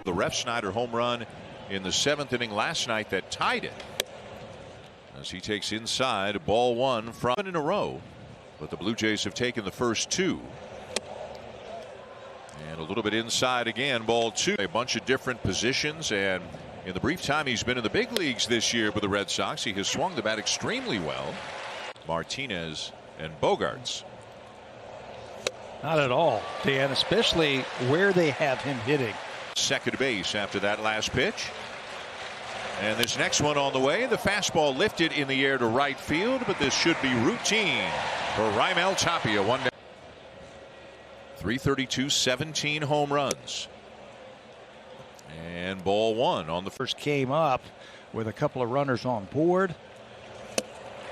the Ref Snyder home run in the 7th inning last night that tied it. As he takes inside, ball one from in a row. But the Blue Jays have taken the first two. And a little bit inside again, ball two. A bunch of different positions, and in the brief time he's been in the big leagues this year with the Red Sox, he has swung the bat extremely well. Martinez and Bogaerts. Not at all, Dan, especially where they have him hitting. Second base after that last pitch. And this next one on the way. The fastball lifted in the air to right field, but this should be routine for Raimel Tapia. 332, 17 home runs. And ball one on the first. Came up with a couple of runners on board.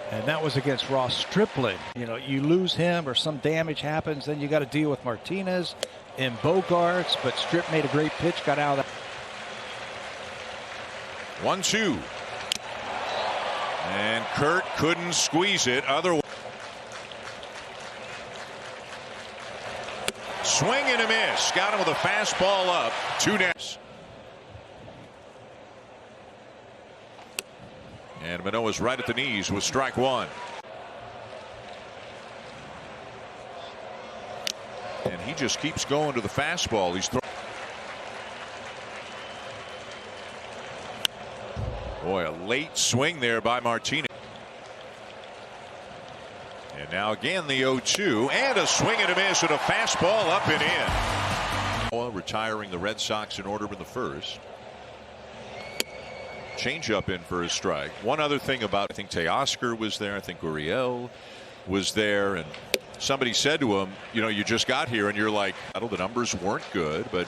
And that was against Ross Stripling. You know, you lose him or some damage happens, then you got to deal with Martinez and Bogaerts. But Strip made a great pitch, got out of that. 1-2. And Kurt couldn't squeeze it. Otherwise. Swing and a miss. Got him with a fastball up. 2 down. And Manoah's right at the knees with strike one. And he just keeps going to the fastball. He's throwing. Boy, a late swing there by Martinez. And now again the 0-2 and a swing and a miss and a fastball up and in. Retiring the Red Sox in order in the first. Changeup in for a strike. One other thing about, I think Teoscar was there. I think Gurriel was there. And somebody said to him, you know, you just got here and you're like, the numbers weren't good, but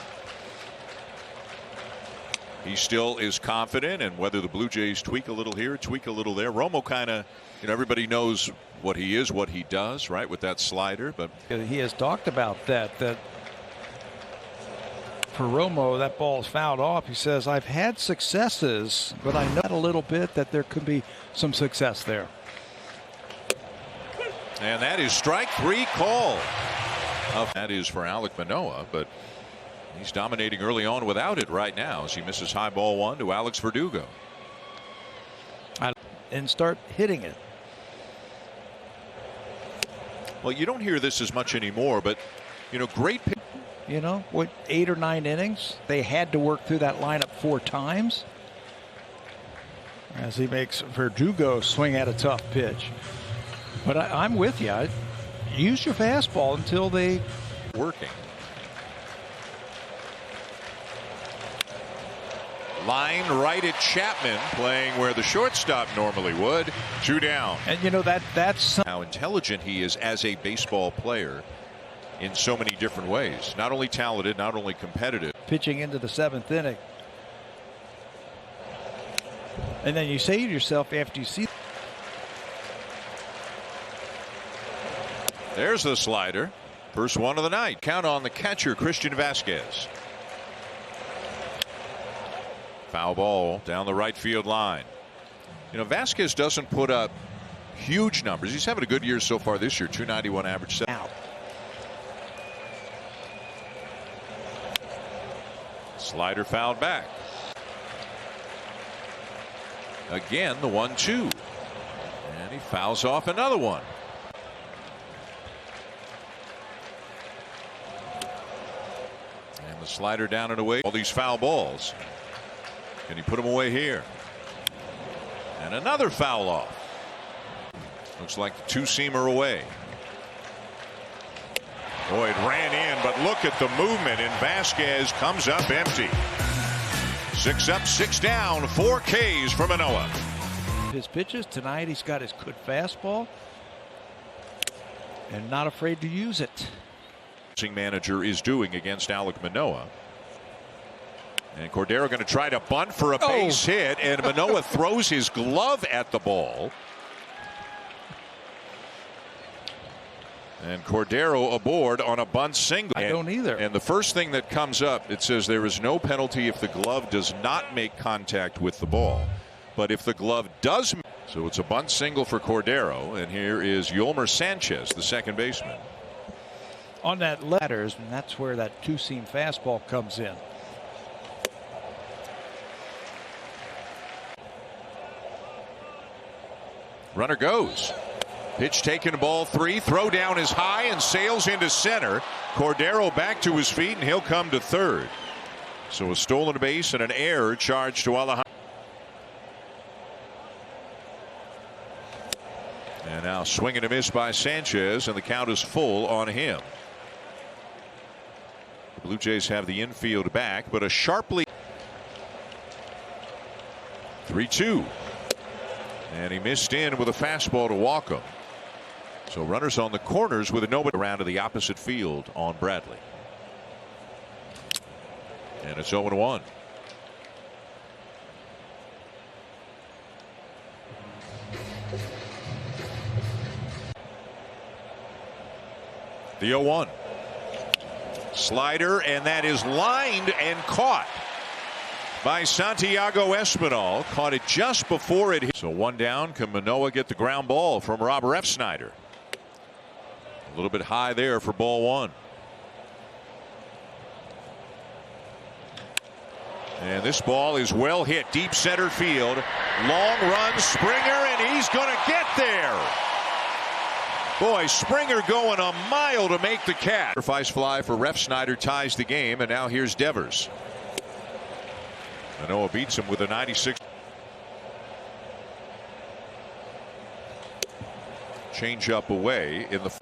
he still is confident. And whether the Blue Jays tweak a little here, tweak a little there. Romo kind of, you know, everybody knows what he is, what he does, right, with that slider. But he has talked about that for Romo, that ball is fouled off. He says, I've had successes, but I know a little bit that there could be some success there. And that is strike three call. That is for Alek Manoah, but he's dominating early on without it right now as he misses high ball one to Alex Verdugo. And start hitting it. Well, you don't hear this as much anymore, but, you know, great. You know, what, 8 or 9 innings? They had to work through that lineup 4 times. As he makes Verdugo swing at a tough pitch. But I'm with you. Use your fastball until they working. Line right at Chapman, playing where the shortstop normally would. 2 down. And you know that's how intelligent he is as a baseball player in so many different ways. Not only talented, not only competitive. Pitching into the 7th inning. And then you say to yourself after you see. There's the slider. First one of the night. Count on the catcher, Christian Vasquez. Foul ball down the right field line. You know, Vasquez doesn't put up huge numbers. He's having a good year so far this year. 291 average. Out. Slider fouled back. Again, the 1-2. And he fouls off another one. And the slider down and away. All these foul balls. Can he put them away here? And another foul off. Looks like the 2-seamer away. Boy, it ran in, but look at the movement, and Vasquez comes up empty. 6 up, 6 down, 4 Ks for Manoah. His pitches tonight, he's got his good fastball and not afraid to use it. Manager is doing against Alek Manoah. And Cordero going to try to bunt for a base hit, and Manoah throws his glove at the ball. And Cordero aboard on a bunt single. I don't either. And the first thing that comes up, it says there is no penalty if the glove does not make contact with the ball. But if the glove does, so it's a bunt single for Cordero. And here is Yolmer Sanchez, the second baseman. On that letters, and that's where that 2-seam fastball comes in. Runner goes. Pitch taken, ball 3. Throw down is high and sails into center. Cordero back to his feet, and he'll come to third. So a stolen base and an error charged to Alejandro. And now swing and a miss by Sanchez, and the count is full on him. The Blue Jays have the infield back, but a sharply 3-2. And he missed in with a fastball to walk him. So runners on the corners with a nobody around to the opposite field on Bradley. And it's 0-1. The 0-1. Slider, and that is lined and caught by Santiago Espinal. Caught it just before it hit. So one down. Can Manoah get the ground ball from Rob Refsnyder? A little bit high there for ball 1. And this ball is well hit, deep center field. Long run, Springer, and he's going to get there. Boy, Springer going a mile to make the catch. Sacrifice fly for Refsnyder ties the game, and now here's Devers. Manoah beats him with a 96. Change up away in the.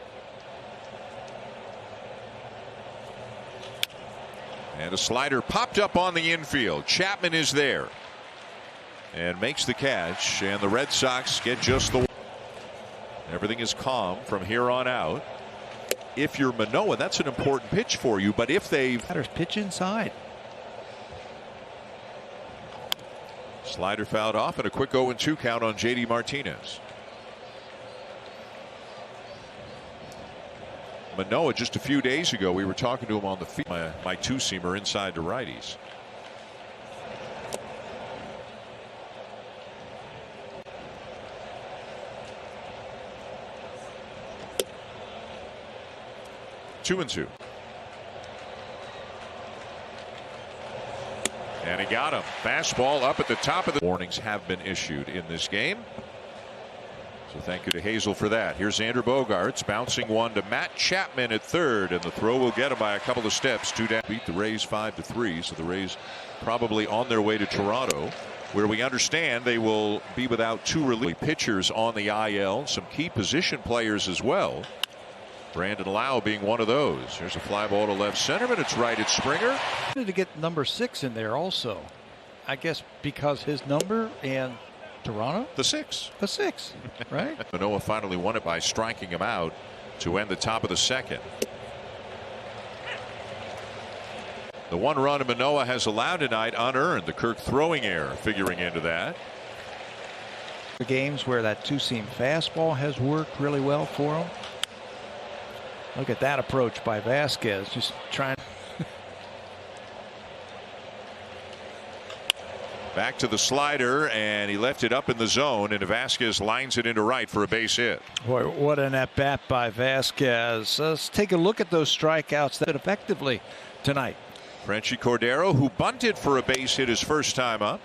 And a slider popped up on the infield. Chapman is there and makes the catch, and the Red Sox get just the. Everything is calm from here on out. If you're Manoah, that's an important pitch for you, but if they pitch inside. Slider fouled off, and a quick 0-2 count on J.D. Martinez. Manoah, just a few days ago, we were talking to him on the field. My two-seamer inside to righties. 2-2. And he got him. Fastball up at the top of the. Warnings have been issued in this game. So thank you to Hazel for that. Here's Andrew Bogarts bouncing one to Matt Chapman at third, and the throw will get him by a couple of steps. 2 down. Beat the Rays 5-3. So the Rays probably on their way to Toronto, where we understand they will be without 2 relief pitchers on the IL, some key position players as well. Brandon Lau being one of those. Here's a fly ball to left center, but it's right at Springer. To get number 6 in there also, I guess because his number and Toronto. The 6. The 6, right? Manoah finally won it by striking him out to end the top of the second. The 1 run Manoah has allowed tonight unearned. The Kirk throwing error figuring into that. The games where that two-seam fastball has worked really well for him. Look at that approach by Vasquez, just trying. Back to the slider, and he left it up in the zone, and Vasquez lines it into right for a base hit. Boy, what an at-bat by Vasquez. Let's take a look at those strikeouts that effectively tonight. Frenchie Cordero, who bunted for a base hit his first time up.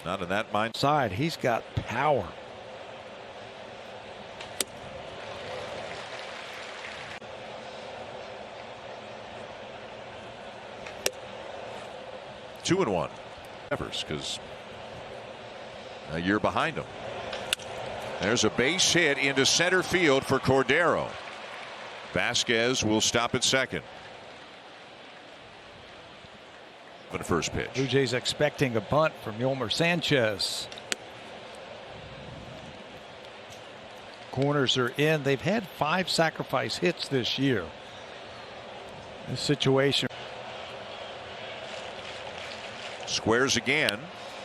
Not in that mind. Side, he's got power. Two and 1. Because a year behind him. There's a base hit into center field for Cordero. Vasquez will stop at second. For the first pitch. Blue Jays expecting a bunt from Yolmer Sanchez. Corners are in. They've had 5 sacrifice hits this year. This situation. Squares again,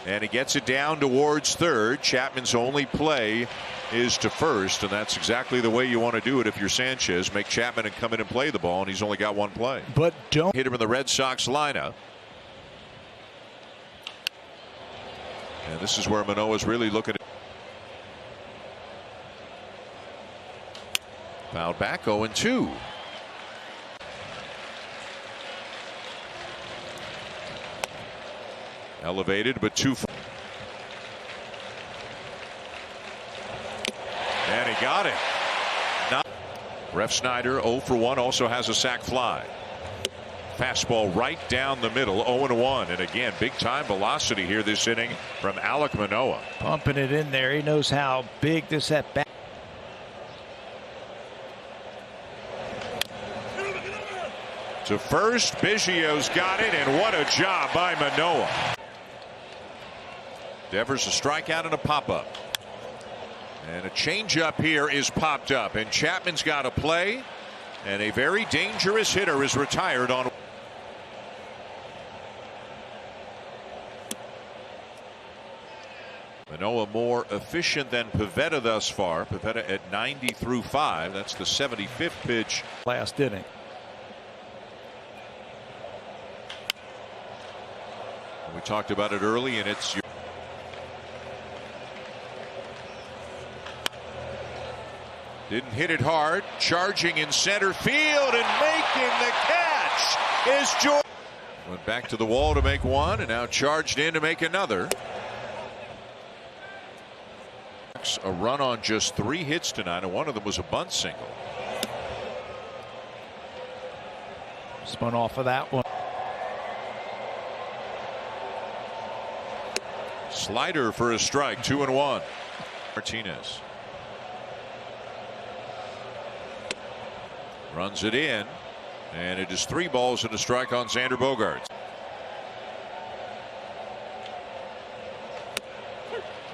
and he gets it down towards third. Chapman's only play is to first, and that's exactly the way you want to do it if you're Sanchez. Make Chapman and come in and play the ball, and he's only got 1 play. But don't hit him in the Red Sox lineup. And this is where Manoah's really looking at. Fouled back, 0-2. Elevated, but 2. got it. Ref Snyder 0 for 1, also has a sac fly. Fastball right down the middle, 0-1. And again, big time velocity here this inning from Alek Manoah. Pumping it in there. He knows how big this at bat. To first, Biggio's got it, and what a job by Manoah. Devers a strikeout and a pop-up. And a changeup here is popped up, and Chapman's got a play, and a very dangerous hitter is retired on. Manoah more efficient than Pivetta thus far. Pivetta at 90 through 5. That's the 75th pitch. Last inning. We talked about it early, and it's didn't hit it hard. Charging in center field and making the catch is Jordan. Went back to the wall to make one, and now charged in to make another. A run on just 3 hits tonight, and one of them was a bunt single. Spun off of that one. Slider for a strike, 2-1. Martinez runs it in, and it is 3 balls and a strike on Xander Bogaerts.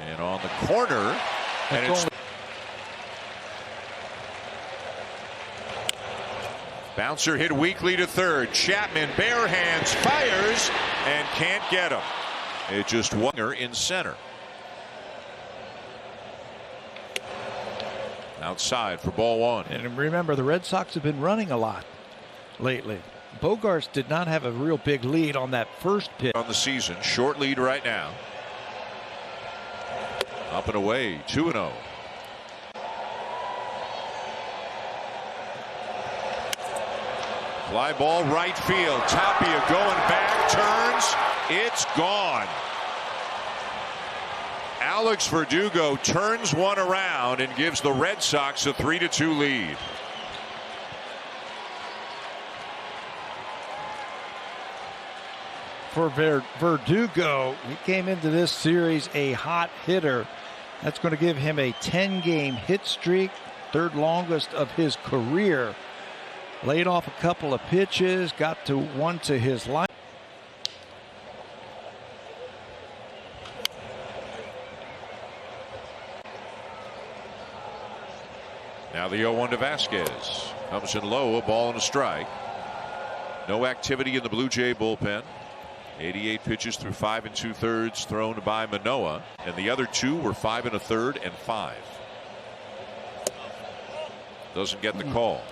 And on the corner, and it's bouncer hit weakly to third. Chapman bare hands fires and can't get him. It just Wanger in center. Outside for ball 1. And remember, the Red Sox have been running a lot lately. Bogaerts did not have a real big lead on that first pitch. On the season, short lead right now. Up and away, 2-0. Fly ball right field. Tapia going back, turns. It's gone. Alex Verdugo turns one around and gives the Red Sox a 3-2 lead. For Verdugo, he came into this series a hot hitter. That's going to give him a 10-game hit streak, 3rd longest of his career. Laid off a couple of pitches, got to one to his line. Now the 0-1 to Vasquez. Comes in low, a ball and a strike. No activity in the Blue Jay bullpen. 88 pitches through 5 2/3 thrown by Manoah, and the other 2 were 5 1/3 and 5. Doesn't get the call.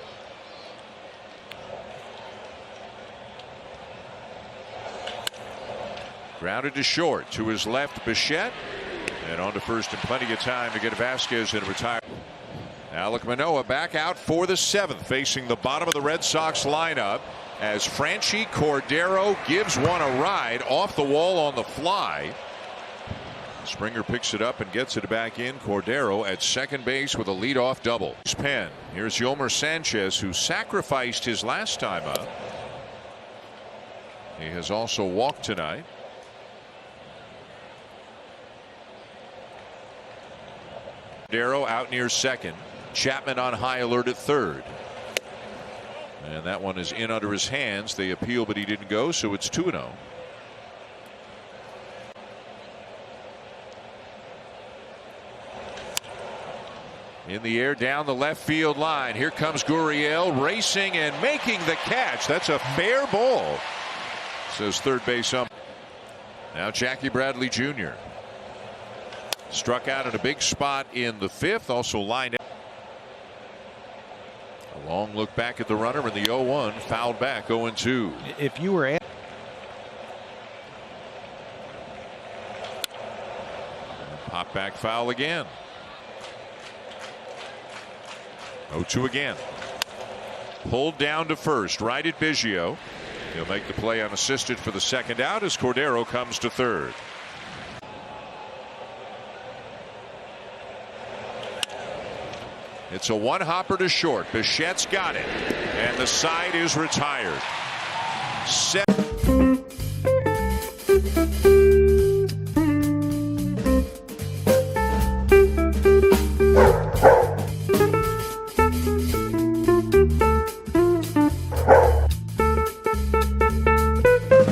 Grounded to short, to his left, Bichette, and on to first in plenty of time to get Vasquez and retire. Alek Manoah back out for the 7th, facing the bottom of the Red Sox lineup as Franchy Cordero gives one a ride off the wall on the fly. Springer picks it up and gets it back in. Cordero at second base with a leadoff double. Pen. Here's Yolmer Sanchez, who sacrificed his last time up. He has also walked tonight. Cordero out near second. Chapman on high alert at third. And that one is in under his hands. They appeal, but he didn't go, so it's 2-0. In the air down the left field line. Here comes Gurriel racing and making the catch. That's a fair ball, says third base ump. Now Jackie Bradley Jr. struck out in a big spot in the 5th. Also lined out. A long look back at the runner, and the 0-1 fouled back, 0-2. If you were pop back foul again. 0-2 again. Pulled down to first, right at Biggio. He'll make the play unassisted for the second out as Cordero comes to third. It's a one hopper to short. Bichette's got it, and the side is retired.